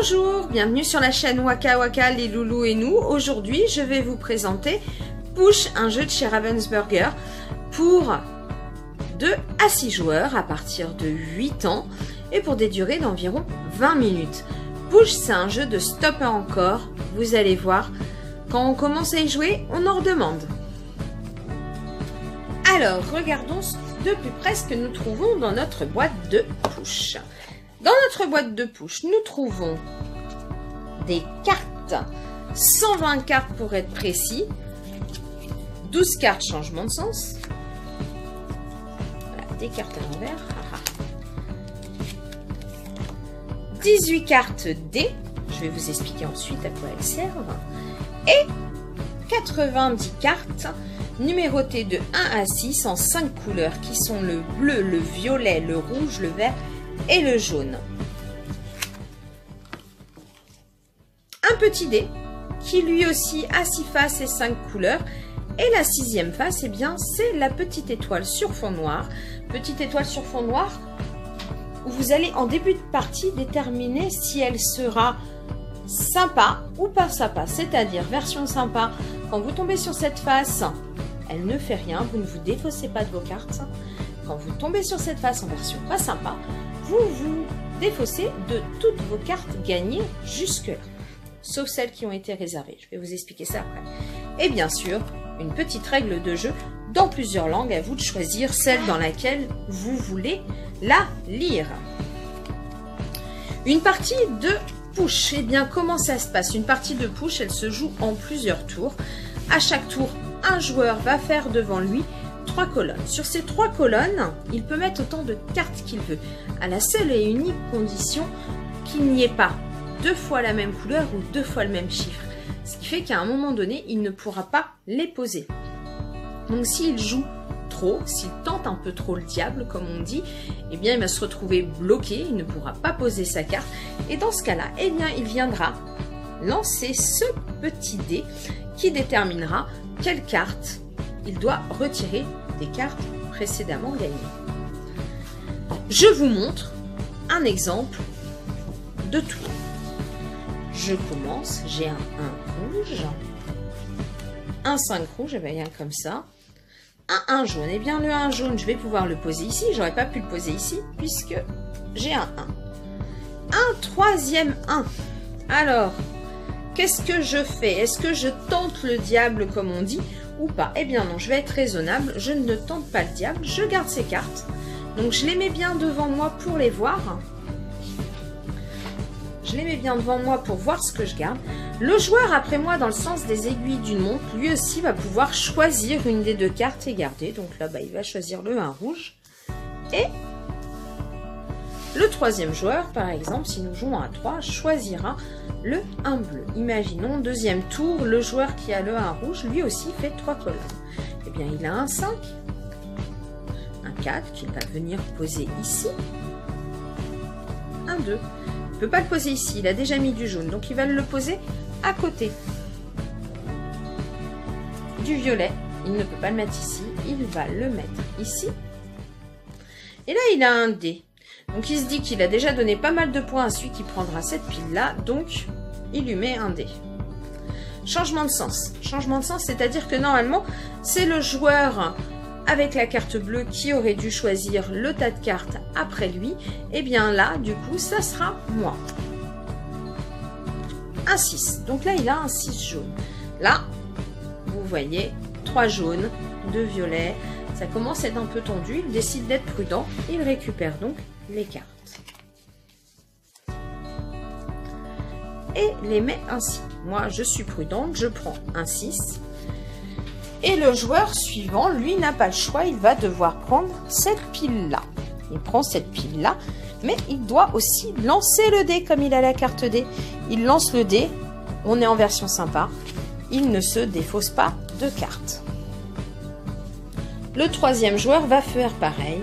Bonjour, bienvenue sur la chaîne Waka Waka les loulous et nous. Aujourd'hui, je vais vous présenter Push, un jeu de chez Ravensburger pour 2 à 6 joueurs à partir de 8 ans et pour des durées d'environ 20 minutes. Push, c'est un jeu de stop et encore. Vous allez voir, quand on commence à y jouer, on en redemande. Alors, regardons de plus près ce que nous trouvons dans notre boîte de Push. Dans notre boîte de Push, nous trouvons des cartes, 120 cartes pour être précis, 12 cartes changement de sens, voilà, des cartes à l'envers, 18 cartes D, je vais vous expliquer ensuite à quoi elles servent, et 90 cartes numérotées de 1 à 6 en 5 couleurs qui sont le bleu, le violet, le rouge, le vert et le jaune. Un petit dé qui lui aussi a 6 faces et 5 couleurs. Et la 6e face, eh bien, c'est la petite étoile sur fond noir. Petite étoile sur fond noir où vous allez en début de partie déterminer si elle sera sympa ou pas sympa. C'est-à-dire version sympa, quand vous tombez sur cette face, elle ne fait rien, vous ne vous défaussez pas de vos cartes. Quand vous tombez sur cette face en version pas sympa, vous vous défaussez de toutes vos cartes gagnées jusque-là, sauf celles qui ont été réservées. Je vais vous expliquer ça après. Et bien sûr, une petite règle de jeu dans plusieurs langues, à vous de choisir celle dans laquelle vous voulez la lire. Une partie de Push, eh bien comment ça se passe? Une partie de Push, elle se joue en plusieurs tours. À chaque tour, un joueur va faire devant lui 3 colonnes. Sur ces 3 colonnes, il peut mettre autant de cartes qu'il veut, à la seule et unique condition qu'il n'y ait pas 2 fois la même couleur ou 2 fois le même chiffre. Ce qui fait qu'à un moment donné, il ne pourra pas les poser. Donc s'il joue trop, s'il tente un peu trop le diable, comme on dit, eh bien il va se retrouver bloqué, il ne pourra pas poser sa carte. Et dans ce cas-là, eh bien il viendra lancer ce petit dé qui déterminera quelle carte il doit retirer des cartes précédemment gagnées. Je vous montre un exemple de tour. Je commence, j'ai un 1 rouge, un 5 rouge, et bien comme ça, un 1 jaune. Et bien le 1 jaune, je vais pouvoir le poser ici, j'aurais pas pu le poser ici puisque j'ai un 1. Un troisième 1. Alors, qu'est-ce que je fais? Est-ce que je tente le diable comme on dit ou pas? Eh bien non, je vais être raisonnable, je ne tente pas le diable, je garde ces cartes. Donc je les mets bien devant moi pour les voir. Je les mets bien devant moi pour voir ce que je garde. Le joueur après moi, dans le sens des aiguilles d'une montre, lui aussi va pouvoir choisir une des 2 cartes et garder. Donc là, il va choisir le 1 rouge. Et le 3e joueur, par exemple, si nous jouons à 3, choisira le 1 bleu. Imaginons, 2e tour, le joueur qui a le 1 rouge, lui aussi fait 3 colonnes. Eh bien, il a un 5, un 4 qu'il va venir poser ici, un 2. Il ne peut pas le poser ici, il a déjà mis du jaune, donc il va le poser à côté du violet. Il ne peut pas le mettre ici, il va le mettre ici. Et là, il a un dé. Donc il se dit qu'il a déjà donné pas mal de points à celui qui prendra cette pile-là, donc il lui met un dé. Changement de sens. Changement de sens, c'est-à-dire que normalement, c'est le joueur avec la carte bleue qui aurait dû choisir le tas de cartes après lui. Et bien là, du coup, ça sera moi. Un 6. Donc là, il a un 6 jaune. Là, vous voyez, 3 jaunes, 2 violets. Ça commence à être un peu tendu. Il décide d'être prudent. Il récupère donc les cartes. Et les met ainsi. Moi, je suis prudente. Je prends un 6. Et le joueur suivant, lui, n'a pas le choix. Il va devoir prendre cette pile-là. Il prend cette pile-là. Mais il doit aussi lancer le dé comme il a la carte dé. Il lance le dé. On est en version sympa. Il ne se défausse pas de cartes. Le 3e joueur va faire pareil.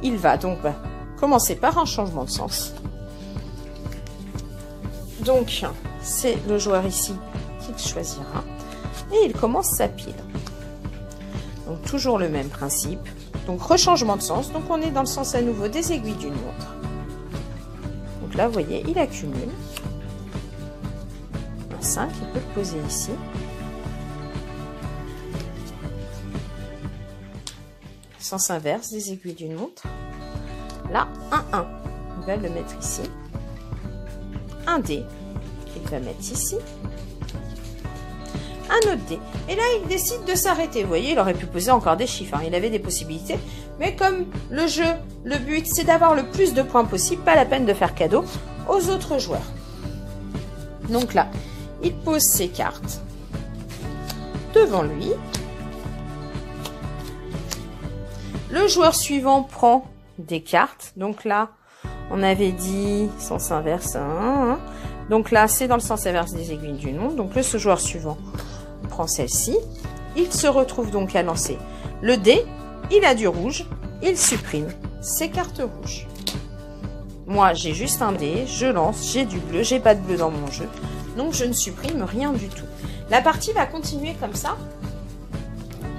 Il va donc commencer par un changement de sens. Donc, c'est le joueur ici qui choisira. Et il commence sa pile. Donc toujours le même principe. Donc rechangement de sens. Donc on est dans le sens à nouveau des aiguilles d'une montre. Donc là, vous voyez, il accumule. Un 5, il peut le poser ici. Sens inverse des aiguilles d'une montre. Là, un 1. Il va le mettre ici. Un dé. Il va mettre ici. Un autre dé. Et là, il décide de s'arrêter. Vous voyez, il aurait pu poser encore des chiffres. Hein. Il avait des possibilités. Mais comme le jeu, le but, c'est d'avoir le plus de points possible, pas la peine de faire cadeau aux autres joueurs. Donc là, il pose ses cartes devant lui. Le joueur suivant prend des cartes. Donc là, on avait dit sens inverse 1. Donc là, c'est dans le sens inverse des aiguilles d'une montre. Donc le joueur suivant prend celle-ci. Il se retrouve donc à lancer le dé. Il a du rouge. Il supprime ses cartes rouges. Moi, j'ai juste un dé. Je lance. J'ai du bleu. J'ai pas de bleu dans mon jeu. Donc je ne supprime rien du tout. La partie va continuer comme ça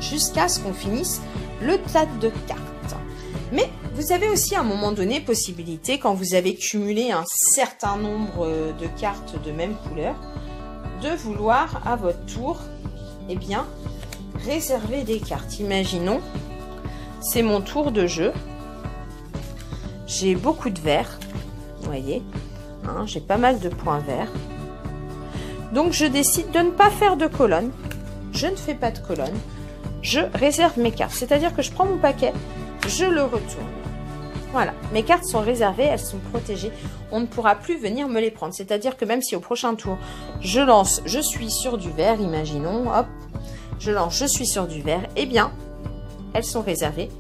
jusqu'à ce qu'on finisse le tas de cartes. Mais vous avez aussi à un moment donné possibilité, quand vous avez cumulé un certain nombre de cartes de même couleur, de vouloir à votre tour, eh bien, réserver des cartes. Imaginons, c'est mon tour de jeu. J'ai beaucoup de vert, vous voyez, hein, j'ai pas mal de points verts. Donc je décide de ne pas faire de colonne. Je ne fais pas de colonne. Je réserve mes cartes. C'est-à-dire que je prends mon paquet, je le retourne. Voilà, mes cartes sont réservées, elles sont protégées. On ne pourra plus venir me les prendre. C'est-à-dire que même si au prochain tour, je lance, je suis sur du vert, imaginons, hop, je lance, je suis sur du vert, eh bien, elles sont réservées.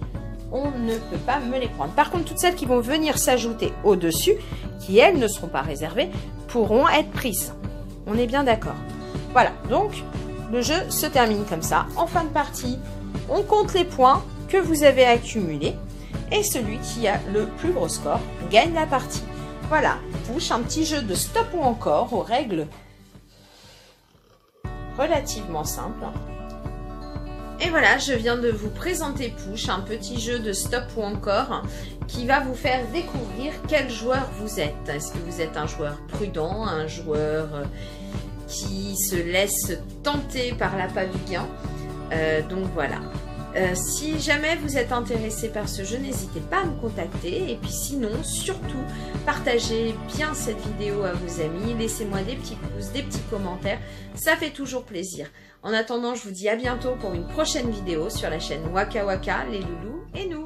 On ne peut pas me les prendre. Par contre, toutes celles qui vont venir s'ajouter au-dessus, qui elles ne seront pas réservées, pourront être prises. On est bien d'accord. Voilà, donc le jeu se termine comme ça. En fin de partie, on compte les points que vous avez accumulés et celui qui a le plus gros score gagne la partie. Voilà, Push, un petit jeu de stop ou encore aux règles relativement simples. Et voilà, je viens de vous présenter Push, un petit jeu de stop ou encore qui va vous faire découvrir quel joueur vous êtes. Est-ce que vous êtes un joueur prudent, un joueur qui se laisse tenter par l'appât du gain? Donc voilà. Si jamais vous êtes intéressé par ce jeu, n'hésitez pas à me contacter. Et puis sinon, surtout, partagez bien cette vidéo à vos amis. Laissez-moi des petits pouces, des petits commentaires. Ça fait toujours plaisir. En attendant, je vous dis à bientôt pour une prochaine vidéo sur la chaîne Waka Waka, les loulous et nous.